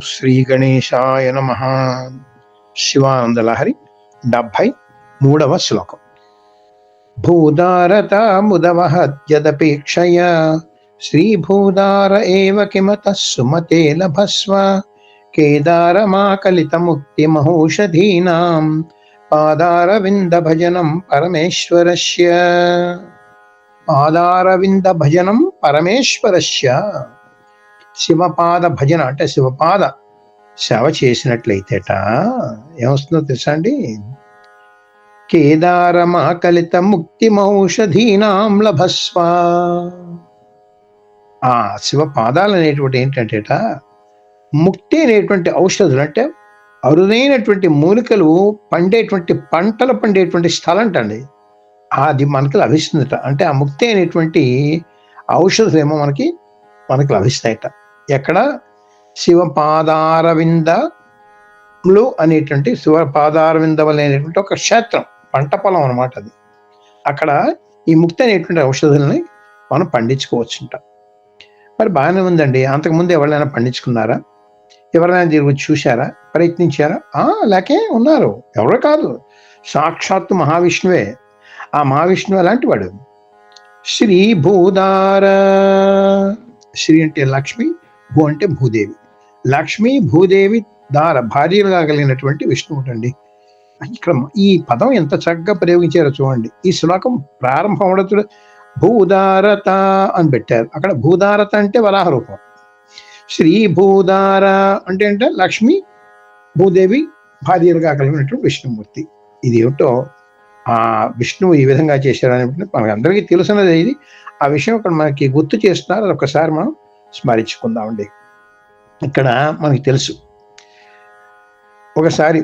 శ్రీ గణేశాయ నమః. శివానందలహరి 73వ శ్లోకం. భూదారత ముదవహద్యదపేక్షయ శ్రీభూదార ఏవ కిమతః సుమతే లభస్వ కేదారమాకలితముక్తిమహౌషధీనాం పాదారవింద భజనం పరమేశ్వరస్య. పాదారవింద భజనం పరమేశ్వరస్య. శివపాద భజన అంటే శివపాద సేవ చేసినట్లయితేట ఏమొస్తుందో తెలుసా అండి? కేదారమాకలిత ముక్తిమౌషధీనాం లభస్వ. ఆ శివపాదాలు అనేటువంటి ఏంటంటేట ముక్తి అనేటువంటి ఔషధులు, అంటే అరుదైనటువంటి మూలికలు పండేటువంటి పంటలు పండేటువంటి స్థలం అంటండి. అది మనకి లభిస్తుందట. అంటే ఆ ముక్తి అనేటువంటి ఔషధులు ఏమో మనకి లభిస్తాయట. ఎక్కడ? శివపాదారవిందములు అనేటువంటి శివపాదారవిందములు అనేటువంటి ఒక క్షేత్రం, పంట పొలం అనమాట అది. అక్కడ ఈ ముక్తి అనేటువంటి ఔషధాలని మనం పండించుకోవచ్చుంట. మరి బాగానే ఉందండి. అంతకుముందు ఎవరైనా పండించుకున్నారా? ఎవరైనా దీని గురించి చూశారా? ప్రయత్నించారా? లేకే ఉన్నారు. ఎవరో కాదు, సాక్షాత్తు మహావిష్ణువే. ఆ మహావిష్ణువు అలాంటి వాడు. శ్రీ భూదార. శ్రీ అంటే లక్ష్మి, భూ అంటే భూదేవి. లక్ష్మి భూదేవి దార భార్యలుగా కలిగినటువంటి విష్ణువుడు అండి. ఇక్కడ ఈ పదం ఎంత చక్కగా ప్రయోగించారో చూడండి. ఈ శ్లోకం ప్రారంభం అవడతుడు భూదారత అని పెట్టారు. అక్కడ భూదారత అంటే వరాహ రూపం. శ్రీ భూదార అంటే లక్ష్మి భూదేవి భార్యలుగా కలిగినటువంటి విష్ణుమూర్తి. ఇది ఏమిటో ఆ విష్ణువు ఈ విధంగా చేశారని మనకు అందరికీ తెలుసున్నది. ఇది ఆ విషయం ఇక్కడ మనకి గుర్తు చేస్తున్నారు. అది ఒకసారి మనం స్మరించుకుందామండి. ఇక్కడ మనకి తెలుసు, ఒకసారి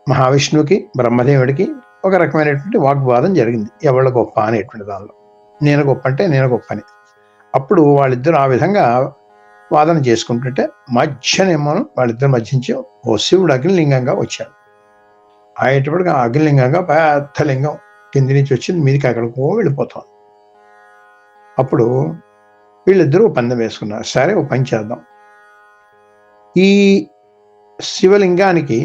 మహావిష్ణువుకి బ్రహ్మదేవుడికి ఒక రకమైనటువంటి వాగ్వాదం జరిగింది. ఎవళ్ళ గొప్ప అనేటువంటి దానిలో. నేను గొప్ప అంటే నేను గొప్ప అని. అప్పుడు వాళ్ళిద్దరు ఆ విధంగా వాదన చేసుకుంటుంటే మధ్యనేమో వాళ్ళిద్దరి మధ్య నుంచి ఓ శివుడు అగ్నిలింగంగా వచ్చాడు. అయ్యేటప్పటికి ఆ అగ్నిలింగంగా పెద్ద లింగం కింది నుంచి వచ్చింది, మీదికి అక్కడికో వెళ్ళిపోతాం. అప్పుడు వీళ్ళిద్దరూ పందెం వేసుకున్నారు. సరే ఓ పని చేద్దాం, ఈ శివలింగానికి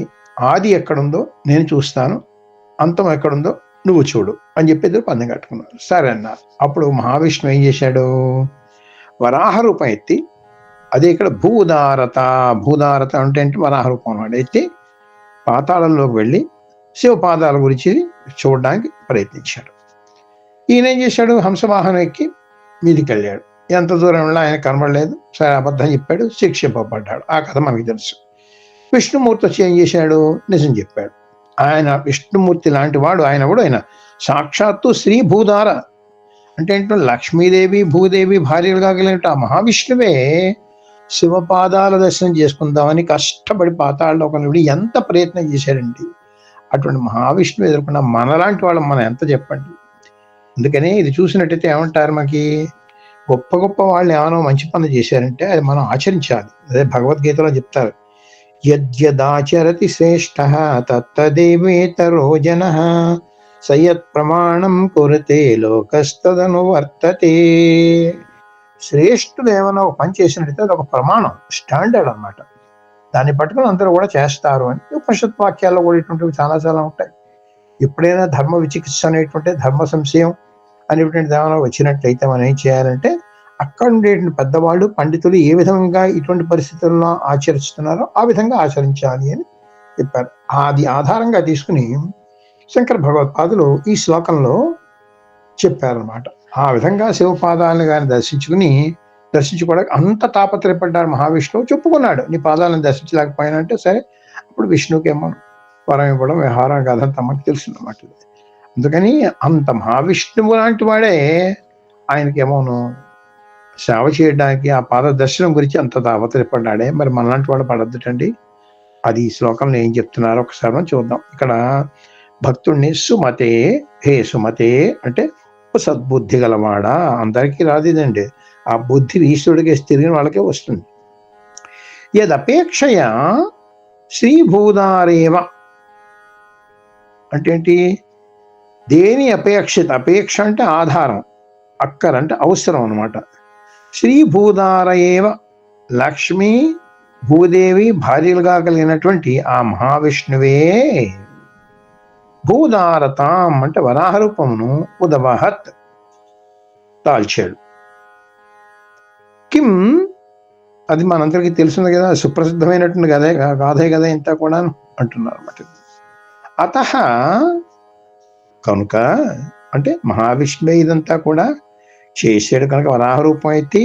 ఆది ఎక్కడుందో నేను చూస్తాను, అంతం ఎక్కడుందో నువ్వు చూడు అని చెప్పి ఇద్దరు పందెం కట్టుకున్నారు. సరే అన్నారు. అప్పుడు మహావిష్ణువు ఏం చేశాడు? వరాహ రూపం ఎత్తి, అదే ఇక్కడ భూదారత. భూదారత అంటే వరాహ రూపం అన్నమాట. ఎత్తి పాతాళంలోకి వెళ్ళి శివపాదాల గురించి చూడడానికి ప్రయత్నించాడు. ఈయన ఏం చేశాడు? హంసవాహనం ఎక్కి మీదికి వెళ్ళాడు. ఎంత దూరం వెళ్ళినా ఆయన కనబడలేదు. సరే అబద్ధం చెప్పాడు, శిక్షింపబడ్డాడు. ఆ కథ మనకి తెలుసు. విష్ణుమూర్తి వచ్చి ఏం చేశాడు? నిజం చెప్పాడు. ఆయన విష్ణుమూర్తి లాంటి వాడు. ఆయన సాక్షాత్తు శ్రీ భూదార అంటే లక్ష్మీదేవి భూదేవి భార్యలుగా కలిగిన ఆ మహావిష్ణువే శివపాదాల దర్శనం చేసుకుందామని కష్టపడి పాతాళలోకి వెళ్ళి ఎంత ప్రయత్నం చేశారండి. అటువంటి మహావిష్ణువు ఎదుర్కొన్న మనలాంటి వాళ్ళం మనం ఎంత చెప్పండి. అందుకనే ఇది చూసినట్టయితే ఏమంటారు, మనకి గొప్ప గొప్ప వాళ్ళు ఏమైనా మంచి పనులు చేశారంటే అది మనం ఆచరించాలి. అదే భగవద్గీతలో చెప్తారు, యద్యదాచరతి శ్రేష్ఠ తత్తదేవేతరో జనః సయత్ ప్రమాణం కురుతే లోకస్తదను వర్తతే. శ్రేష్ఠులు ఏమైనా ఒక పని చేసినట్టయితే అది ఒక ప్రమాణం, స్టాండర్డ్ అన్నమాట. దాన్ని పట్టుకుని అందరూ కూడా చేస్తారు అని ఉపనిషత్ వాక్యాల్లో కూడా ఇటువంటివి చాలా చాలా ఉంటాయి. ఎప్పుడైనా ధర్మ విచికిత్స అనేటువంటి ధర్మ సంశయం అనేటువంటి దానిలో వచ్చినట్లయితే మనం ఏం చేయాలంటే, అక్కడ ఉండేటువంటి పెద్దవాళ్ళు పండితులు ఏ విధంగా ఇటువంటి పరిస్థితుల్లో ఆచరిస్తున్నారో ఆ విధంగా ఆచరించాలి అని చెప్పారు. అది ఆధారంగా తీసుకుని శంకర భగవత్పాదులు ఈ శ్లోకంలో చెప్పారనమాట. ఆ విధంగా శివపాదాలను కానీ దర్శించుకోవడానికి అంత తాపత్రయపడ్డారు మహావిష్ణువు. చెప్పుకున్నాడు, నీ పాదాలను దర్శించలేకపోయినా అంటే సరే. అప్పుడు విష్ణువుకి ఏమో వరం ఇవ్వడం, వ్యవహారం కాదంతా మనకు తెలుసున్నమాట. అందుకని అంత మహావిష్ణువు లాంటి వాడే ఆయనకేమోను సేవ చేయడానికి ఆ పాద దర్శనం గురించి అంత తాపత్రయపడ్డాడే. మరి మనలాంటి వాడు పడద్దుటండి. అది ఈ శ్లోకంలో ఏం చెప్తున్నారో ఒకసారి మనం చూద్దాం. ఇక్కడ భక్తుడిని సుమతే, హే సుమతే అంటే సద్బుద్ధి గలవాడా. అందరికీ రాదిదండి. ఆ బుద్ధి ఈశ్వరుడికి తిరిగిన వాళ్ళకే వస్తుంది. యదపేక్షయ శ్రీభూదారేవ అంటే ఏంటి? దేని అపేక్షిత? అపేక్ష అంటే ఆధారం, అక్కర అంటే అవసరం అనమాట. శ్రీభూదార ఏవ లక్ష్మీ భూదేవి భార్యలుగా కలిగినటువంటి ఆ మహావిష్ణువే భూదారతాం అంటే వరాహ రూపమును ఉదవహత్ దాల్చాడు. కిం అది మనందరికీ తెలిసింది కదా, సుప్రసిద్ధమైనటువంటి గాథే కదా ఇంత కూడా అంటున్నారు అన్నమాట. అత కనుక అంటే మహావిష్ణువే ఇదంతా కూడా చేశాడు కనుక వరాహ రూపం ఎత్తి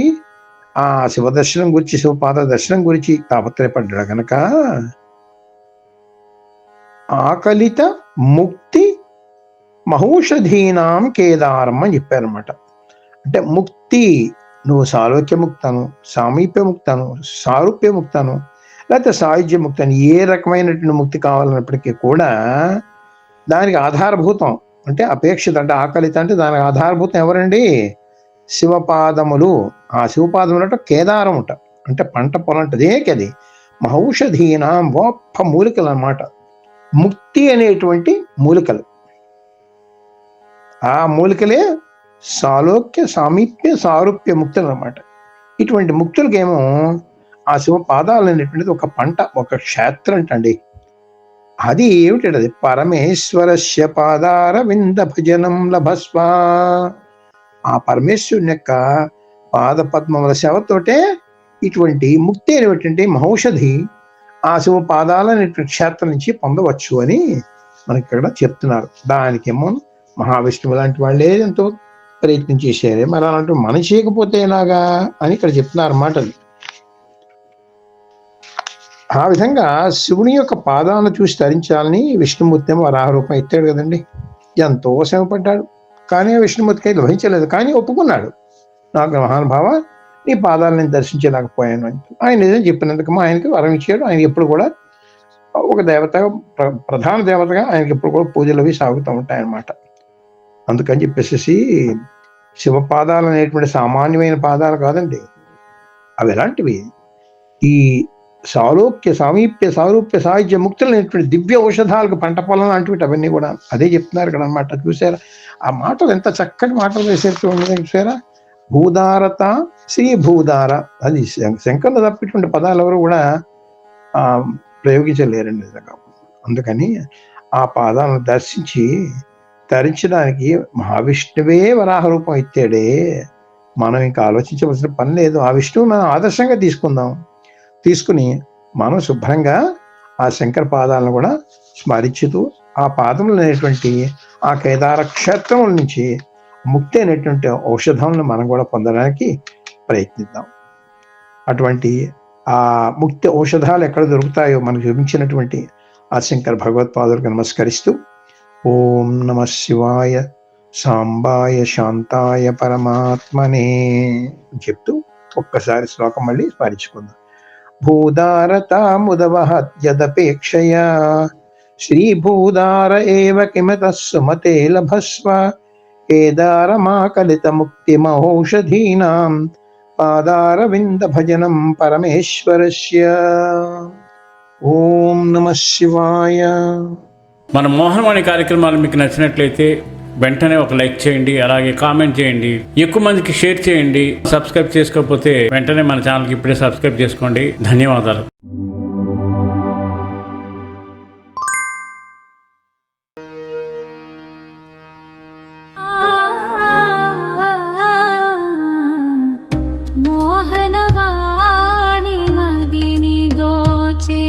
ఆ శివదర్శనం గురించి, శివపాద దర్శనం గురించి తాపత్రయపడ్డాడు కనుక ఆకలిత ముక్తి మహౌషధీనాం కేదారం అని చెప్పారనమాట. అంటే ముక్తి, నువ్వు సాలోక్యముక్తాను, సామీప్యముక్తాను, సారూప్యముక్తాను, లేకపోతే సాయుధ్యముక్తాను, ఏ రకమైనటువంటి ముక్తి కావాలన్నప్పటికీ కూడా దానికి ఆధారభూతం అంటే అపేక్షిత అంటే ఆకలిత అంటే దానికి ఆధారభూతం ఎవరండి? శివపాదములు. ఆ శివపాదములు అంటే కేదారం ఉంట అంటే పంట పొలం అంటదే కది. మహౌషధీనాం గొప్ప మూలికలు అన్నమాట. ముక్తి అనేటువంటి మూలికలు, ఆ మూలికలే సాలోక్య సామీప్య సారూప్య ముక్తులు అన్నమాట. ఇటువంటి ముక్తులకేమో ఆ శివ పాదాలు అనేటువంటిది ఒక పంట, ఒక క్షేత్రం అంటండి. అది ఏమిటి? అది పరమేశ్వరస్య పాదార వింద భజనం లభస్వ. ఆ పరమేశ్వరుని యొక్క పాద పద్మముల సేవతోటే ఇటువంటి ముక్తి అనేటువంటి మహౌషధి ఆ శివ పాదాలనేటువంటి క్షేత్రం నుంచి పొందవచ్చు అని మనకి ఇక్కడ చెప్తున్నారు. దానికేమో మహావిష్ణువు లాంటి వాళ్ళే ఎంతో ప్రయత్నం చేశారే, మరి అలాంటి మనం చేయకపోతే ఎలాగా అని ఇక్కడ చెప్తున్నారు అన్నమాట. ఆ విధంగా శివుని యొక్క పాదాలను చూసి తరించాలని విష్ణుమూర్తి వరాహ రూపం ఎత్తాడు కదండి. ఎంతో శ్రమపడ్డాడు, కానీ విష్ణుమూర్తికి అయితే లభించలేదు. కానీ ఒప్పుకున్నాడు, నాకు మహానుభావ నీ పాదాలను నేను దర్శించలేకపోయాను అని. ఆయన నిజం చెప్పినందుకు ఆయనకి వరం ఇచ్చాడు. ఆయన ఎప్పుడు కూడా ఒక దేవతగా, ప్రధాన దేవతగా ఆయనకి ఎప్పుడు కూడా పూజలు అవి సాగుతూ ఉంటాయన్నమాట. అందుకని చెప్పేసి శివపాదాలు అనేటువంటి సామాన్యమైన పాదాలు కాదండి, అవి ఎలాంటివి? ఈ సాలోక్య సామీప్య సారూప్య సాహిత్య ముక్తులు అనేటువంటి దివ్య ఔషధాలకు పంట పొలం లాంటివి అవన్నీ కూడా అదే చెప్తున్నారు ఇక్కడ అనమాట. చూసారా ఆ మాటలు, ఎంత చక్కటి మాటలు వేసేట్టు చూసారా. భూదారత శ్రీ భూదార, అది శంకర్లు తప్పిటువంటి పదాలు ఎవరు కూడా ప్రయోగించలేరండి నిజంగా. అందుకని ఆ పాదాలను దర్శించి ధరించడానికి మహావిష్ణువే వరాహ రూపం ఎత్తాడే. మనం ఇంకా ఆలోచించవలసిన పని లేదు. ఆ విష్ణువు మనం ఆదర్శంగా తీసుకుని మనం శుభ్రంగా ఆ శంకర పాదాలను కూడా స్మరించుతూ ఆ పాదములు అనేటువంటి ఆ కేదార క్షేత్రముల నుంచి ముక్తి అనేటువంటి ఔషధంను మనం కూడా పొందడానికి ప్రయత్నిద్దాం. అటువంటి ఆ ముక్తి ఔషధాలు ఎక్కడ దొరుకుతాయో మనకు చూపించినటువంటి ఆ శంకర భగవత్పాదులకు నమస్కరిస్తూ ఓం నమ శివాయ సాంబాయ శాంతాయ పరమాత్మనే చెప్తూ ఒక్కసారి శ్లోకం మళ్ళీ స్మరించుకుందాం. భూదారతాముదవహద్యదపేక్షయా శ్రీభూదార ఏవ కిమతః సుమతే లభస్వ కేదారమాకలిత ముక్తిమహౌషధీనాం పాదారవింద భజనం పరమేశ్వరస్య. ఓం నమః శివాయ. మన మోహనవాణి కార్యక్రమాలు మీకు నచ్చినట్లయితే వెంటనే ఒక లైక్ చేయండి, అలాగే కామెంట్ చేయండి, ఎక్కువ మందికి షేర్ చేయండి. సబ్స్క్రైబ్ చేసుకోకపోతే వెంటనే మన ఛానల్కి ఇప్పుడే సబ్స్క్రైబ్ చేసుకోండి. ధన్యవాదాలు. మోహనవాణి మదిని దోచే